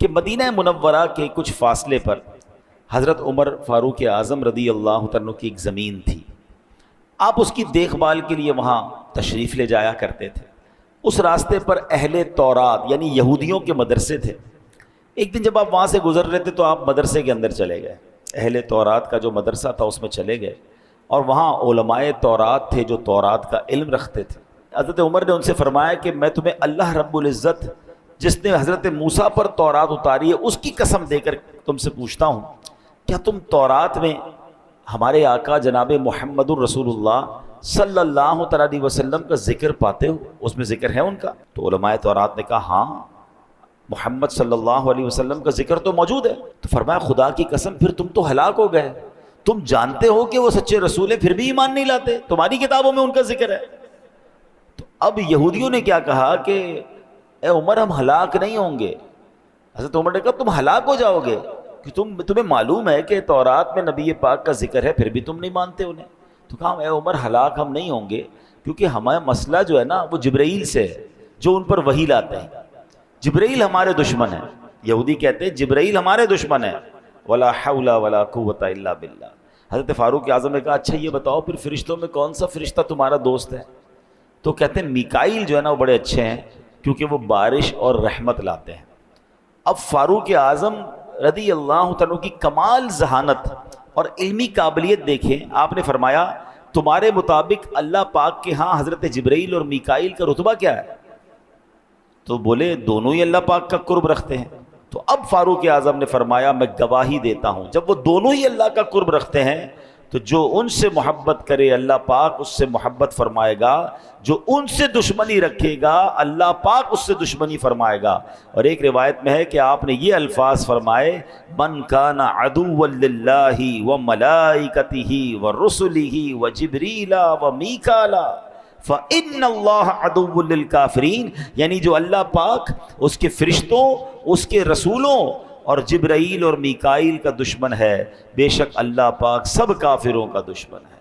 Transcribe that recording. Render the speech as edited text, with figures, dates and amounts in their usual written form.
کہ مدینہ منورہ کے کچھ فاصلے پر حضرت عمر فاروق اعظم رضی اللہ عنہ کی ایک زمین تھی. آپ اس کی دیکھ بھال کے لیے وہاں تشریف لے جایا کرتے تھے. اس راستے پر اہل تورات یعنی یہودیوں کے مدرسے تھے. ایک دن جب آپ وہاں سے گزر رہے تھے تو آپ مدرسے کے اندر چلے گئے. اہل تورات کا جو مدرسہ تھا اس میں چلے گئے اور وہاں علماء تورات تھے جو تورات کا علم رکھتے تھے. حضرت عمر نے ان سے فرمایا کہ میں تمہیں اللہ رب العزت جس نے حضرت موسیٰ پر تورات اتاری ہے اس کی قسم دے کر تم سے پوچھتا ہوں، کیا تم تورات میں ہمارے آقا جناب محمد الرسول اللہ صلی اللہ علیہ وسلم کا ذکر پاتے ہو؟ اس میں ذکر ہے ان کا؟ تو علماء تورات نے کہا ہاں محمد صلی اللہ علیہ وسلم کا ذکر تو موجود ہے. تو فرمایا خدا کی قسم پھر تم تو ہلاک ہو گئے. تم جانتے ہو کہ وہ سچے رسول ہیں پھر بھی ایمان نہیں لاتے، تمہاری کتابوں میں ان کا ذکر ہے. تو اب یہودیوں نے کیا کہا کہ اے عمر ہم ہلاک نہیں ہوں گے. حضرت عمر نے کہا تم ہلاک ہو جاؤ گے کہ تمہیں معلوم ہے کہ تورات میں نبی پاک کا ذکر ہے پھر بھی تم نہیں مانتے انہیں. تو کہا اے عمر ہلاک ہم نہیں ہوں گے کیونکہ ہمارا مسئلہ جو ہے نا وہ جبرائیل سے ہے جو ان پر وحی لاتے ہیں. جبرائیل ہمارے دشمن ہیں. یہودی کہتے ہیں جبرائیل ہمارے دشمن ہیں. ولا حول ولا قوت الا باللہ. حضرت فاروق اعظم نے کہا اچھا یہ بتاؤ پھر فرشتوں میں کون سا فرشتہ تمہارا دوست ہے؟ تو کہتے ہیں میکائیل جو ہے نا وہ بڑے اچھے ہیں کیونکہ وہ بارش اور رحمت لاتے ہیں. اب فاروق اعظم رضی اللہ عنہ کی کمال ذہانت اور علمی قابلیت دیکھیں. آپ نے فرمایا تمہارے مطابق اللہ پاک کے ہاں حضرت جبرائیل اور میکائیل کا رتبہ کیا ہے؟ تو بولے دونوں ہی اللہ پاک کا قرب رکھتے ہیں. تو اب فاروق اعظم نے فرمایا میں گواہی دیتا ہوں جب وہ دونوں ہی اللہ کا قرب رکھتے ہیں تو جو ان سے محبت کرے اللہ پاک اس سے محبت فرمائے گا، جو ان سے دشمنی رکھے گا اللہ پاک اس سے دشمنی فرمائے گا. اور ایک روایت میں ہے کہ آپ نے یہ الفاظ فرمائے من کان عدوا للہ وملائکتہ ورسلہ وجبریل ومیکال فَإِنَّ اللَّهَ عَدُوٌّ لِلْكَافِرِينَ، یعنی جو اللہ پاک اس کے فرشتوں اس کے رسولوں اور جبرائیل اور میکائیل کا دشمن ہے، بے شک اللہ پاک سب کافروں کا دشمن ہے.